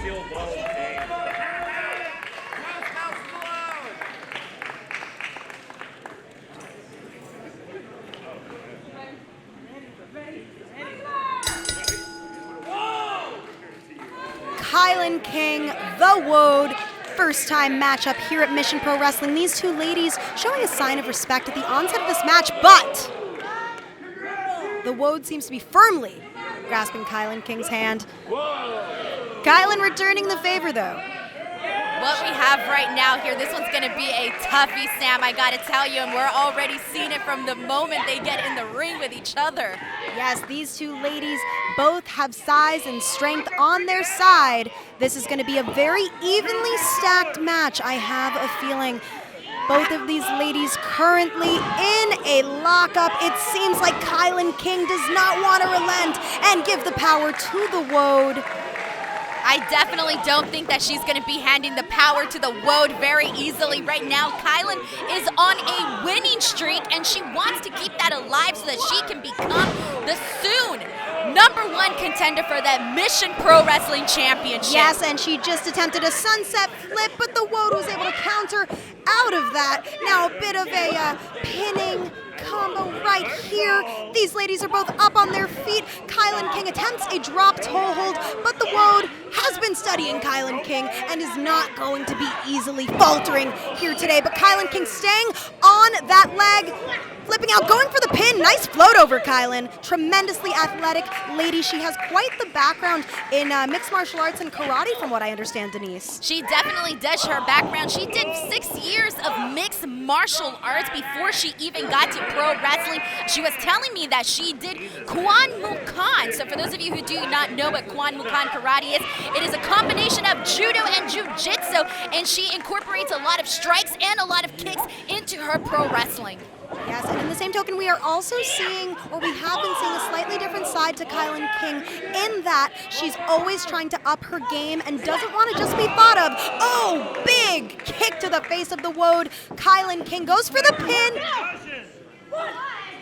KiLynn King, the WOAD, first-time matchup here at Mission Pro Wrestling. These two ladies showing a sign of respect at the onset of this match, but the WOAD seems to be firmly grasping KiLynn King's hand. KiLynn returning the favor, though. What we have right now here, this one's going to be a toughie, Sam, I got to tell you, and we're already seeing it from the moment they get in the ring with each other. Yes, these two ladies both have size and strength on their side. This is going to be a very evenly stacked match, I have a feeling. Both of these ladies currently in a lockup. It seems like KiLynn King does not want to relent and give the power to the WOAD. I definitely don't think that she's going to be handing the power to the WOAD very easily. Right now, KiLynn is on a winning streak, and she wants to keep that alive so that she can become the soon #1 contender for that Mission Pro Wrestling Championship. Yes, and she just attempted a sunset flip, but the WOAD was able to counter out of that. Now a bit of a pinning combo right here. These ladies are both up on their feet. KiLynn King attempts a drop toe hold, but the WOAD has been studying KiLynn King and is not going to be easily faltering here today. But KiLynn King staying on that leg, flipping out, going for the pin. Nice float over KiLynn. Tremendously athletic lady. She has quite the background in mixed martial arts and karate, from what I understand, Denise. She definitely does. Her background, she did 6 years of mixed martial arts before she even got to pro wrestling. She was telling me that she did Kwan Mukan. So for those of you who do not know what Kwan Mukan karate is, it is a combination of judo and jiu-jitsu, and she incorporates a lot of strikes and a lot of kicks into her pro wrestling. Yes, and in the same token, we are also seeing, or we have been seeing, a slightly different side to KiLynn King in that she's always trying to up her game and doesn't want to just be thought of. Oh, big kick to the face of the WOAD. KiLynn King goes for the pin.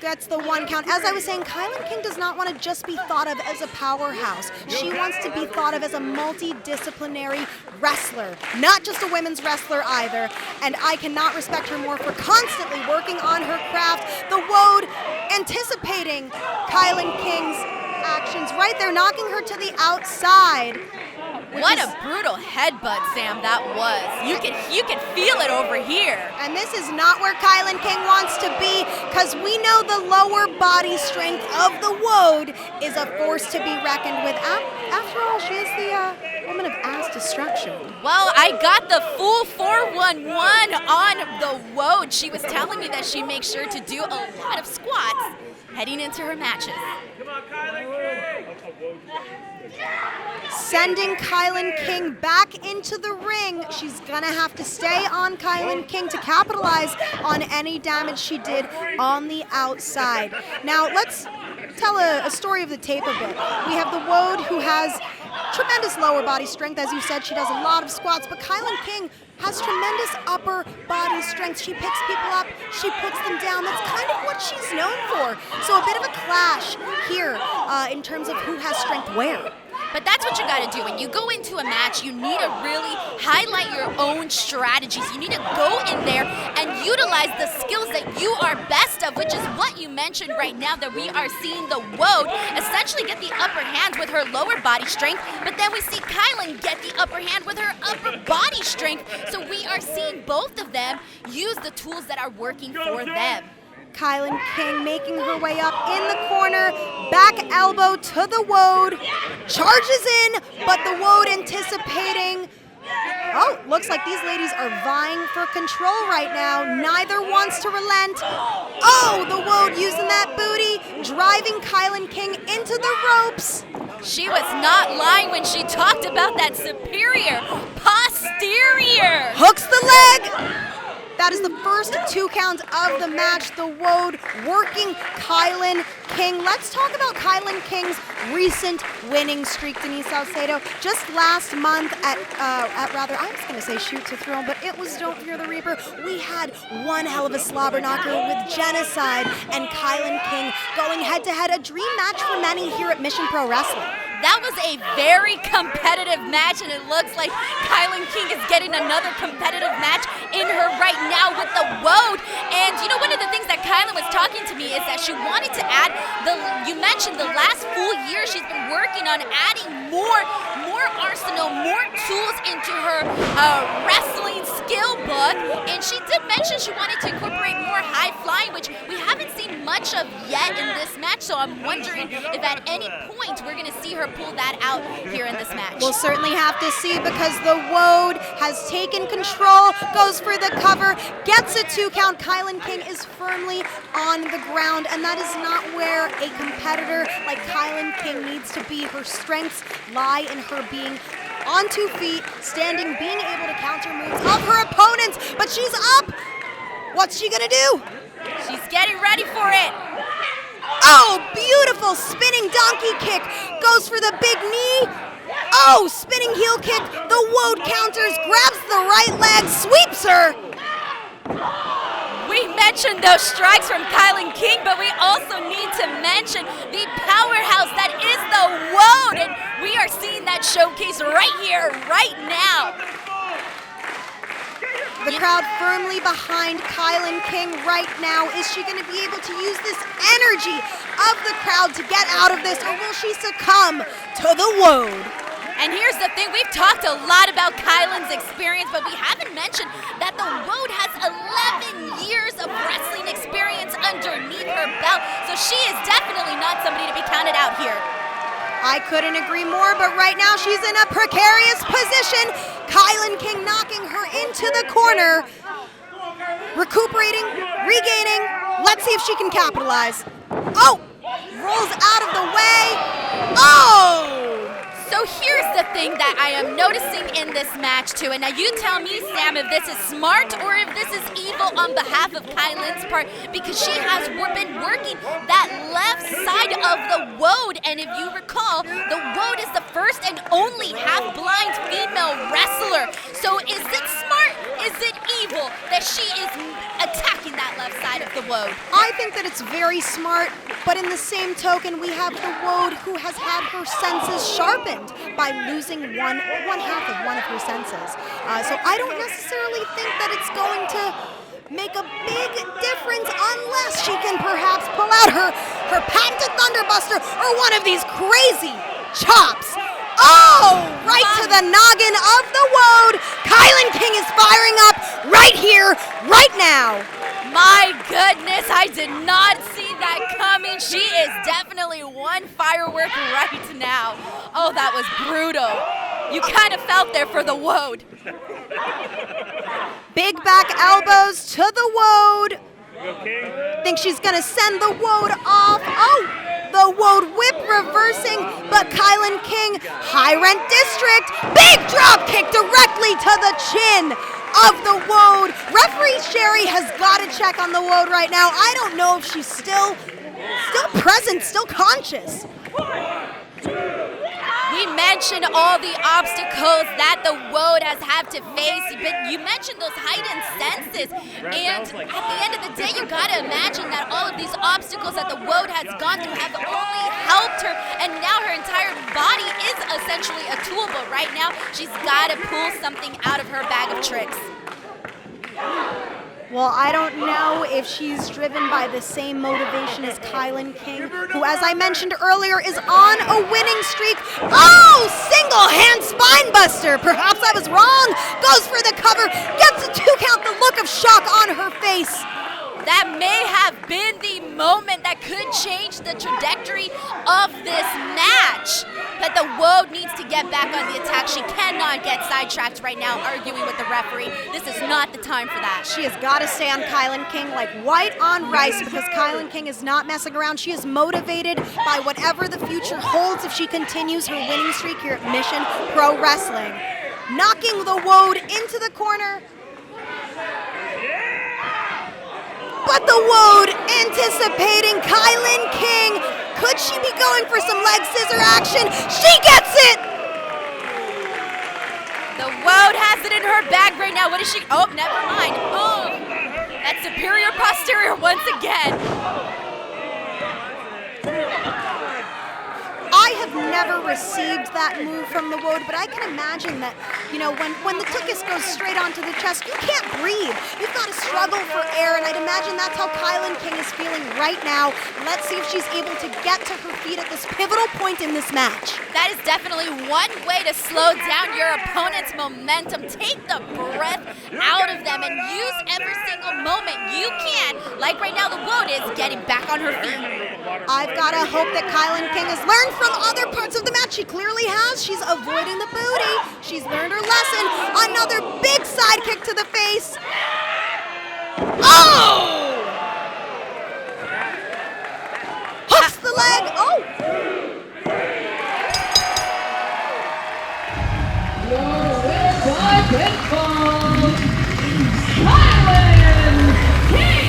Gets the 1 count. As I was saying, KiLynn King does not want to just be thought of as a powerhouse. She wants to be thought of as a multidisciplinary wrestler, not just a women's wrestler either. And I cannot respect her more for constantly working on her craft. The WOAD anticipating KiLynn King's actions right there, knocking her to the outside. What a brutal headbutt, Sam, that was. You can feel it over here. And this is not where KiLynn King wants to be, because we know the lower body strength of the WOAD is a force to be reckoned with. After all, she is the woman of ass destruction. Well, I got the full 411 on the WOAD. She was telling me that she makes sure to do a lot of squats heading into her matches. Come on, KiLynn King! Sending KiLynn King back into the ring. She's gonna have to stay on KiLynn King to capitalize on any damage she did on the outside. Now let's tell a story of the tape a bit. We have the WOAD, who has tremendous lower body strength. As you said, she does a lot of squats, but KiLynn King has tremendous upper body strength. She picks people up, she puts them down. That's kind of what she's known for. So a bit of a clash here in terms of who has strength where. But that's what you got to do. When you go into a match, you need to really highlight your own strategies. You need to go in there and utilize the skills that you are best of, which is what you mentioned right now, that we are seeing the WOAD essentially get the upper hand with her lower body strength, but then we see KiLynn get the upper hand with her upper body strength. So we are seeing both of them use the tools that are working for them. KiLynn King making her way up in the corner, back elbow to the WOAD, charges in, but the WOAD anticipating. Oh, looks like these ladies are vying for control right now. Neither wants to relent. Oh, the WOAD using that booty, driving KiLynn King into the ropes. She was not lying when she talked about that superior posterior. Hooks the leg. That is the first 2 counts of the match. The WOAD working KiLynn King. Let's talk about KiLynn King's recent winning streak, Denise Salcedo. Just last month I was going to say Shoot to Throne, but it was Don't Fear the Reaper. We had one hell of a slobber knocker with Genocide and KiLynn King going head-to-head, a dream match for many here at Mission Pro Wrestling. That was a very competitive match, and it looks like KiLynn King is getting another competitive match in her right now with the WOAD. And you know, one of the things that KiLynn was talking to me is that she wanted to add you mentioned the last full year she's been working on adding more arsenal, more tools into her wrestling skill book. And she did mention she wanted to incorporate more high flying, which we haven't seen much of yet in this match. So I'm wondering if at any point we're going to see her pull that out here in this match. We'll certainly have to see, because the WOAD has taken control, goes for the cover, gets a 2 count. KiLynn King is firmly on the ground, and that is not where a competitor like KiLynn King needs to be. Her strengths lie in her being on 2 feet, standing, being able to counter moves of her opponents, but she's up. What's she gonna do? She's getting ready for it. Oh, beautiful spinning donkey kick. Goes for the big knee. Oh, spinning heel kick. The WOAD counters, grabs the right leg, sweeps her. We mentioned those strikes from KiLynn King, but we also need to mention the powerhouse that is the WOAD. And we are seeing that showcase right here, right now. The crowd firmly behind KiLynn King right now. Is she going to be able to use this energy of the crowd to get out of this, or will she succumb to the WOAD? And here's the thing, we've talked a lot about KiLynn's experience, but we haven't mentioned that the WOAD has 11 years of wrestling experience underneath her belt, so she is definitely not somebody to be counted out here. I couldn't agree more, but right now she's in a precarious position. KiLynn King knocking her into the corner. Recuperating, regaining. Let's see if she can capitalize. Oh, rolls out of the way. Oh! So here's the thing that I am noticing in this match too, and now you tell me, Sam, if this is smart or if this is evil on behalf of KiLynn's part, because she has been working that left side of the WOAD, and if you recall, the WOAD is the first and only half-blind female wrestler. So is it smart? Is it evil that she is attacking that left side of the WOAD? I think that it's very smart, but in the same token, we have the WOAD who has had her senses sharpened by losing one half of one of her senses. So I don't necessarily think that it's going to make a big difference unless she can perhaps pull out her patented Thunderbuster or one of these crazy chops. Oh, right to the noggin of the WOAD. KiLynn King is firing up right here, right now. My goodness, I did not see that coming. She is definitely one firework right now. Oh, that was brutal. You kind of felt there for the WOAD. Big back elbows to the WOAD. Think she's gonna send the WOAD off. Oh, the WOAD whip reversing, but KiLynn King, high rent district, big drop kick directly to the chin of the WOAD. Referee Sherry has got to check on the WOAD right now. I don't know if she's still present, still conscious. We mentioned all the obstacles that the WOAD has had to face, but you mentioned those heightened senses, and at the end of the day, you gotta imagine that all of these obstacles that the WOAD has gone through have only helped her, and now her entire body is essentially a tool, but right now, she's gotta pull something out of her bag of tricks. Well, I don't know if she's driven by the same motivation as KiLynn King, who, as I mentioned earlier, is on a winning streak. Oh, single hand spine buster. Perhaps I was wrong. Goes for the cover, gets a 2 count, the look of shock on her face. That may have been the moment that could change the trajectory of this match. But the WOAD needs to get back on the attack. She cannot get sidetracked right now arguing with the referee. This is not the time for that. She has got to stay on KiLynn King like white on rice, because KiLynn King is not messing around. She is motivated by whatever the future holds if she continues her winning streak here at Mission Pro Wrestling. Knocking the WOAD into the corner. But the WOAD anticipating KiLynn King. Could she be going for some leg scissor action? She gets it! The WOAD has it in her bag right now. What is she? Oh, never mind. Oh, that superior posterior once again. I have never received that move from the WOAD, but I can imagine that, you know, when the tuchus goes straight onto the chest, you can't breathe. You've got to struggle for air, and I'd imagine that's how KiLynn King is feeling right now. Let's see if she's able to get to her feet at this pivotal point in this match. That is definitely one way to slow down your opponent's momentum. Take the breath out of them and use every single moment you can. Like right now, the WOAD is getting back on her feet. I've got to hope that KiLynn King has learned from other parts of the match. She clearly has. She's avoiding the booty. She's learned her lesson. Another big side kick to the face. Oh! Hooks the leg. Oh! By pinfall, KiLynn King!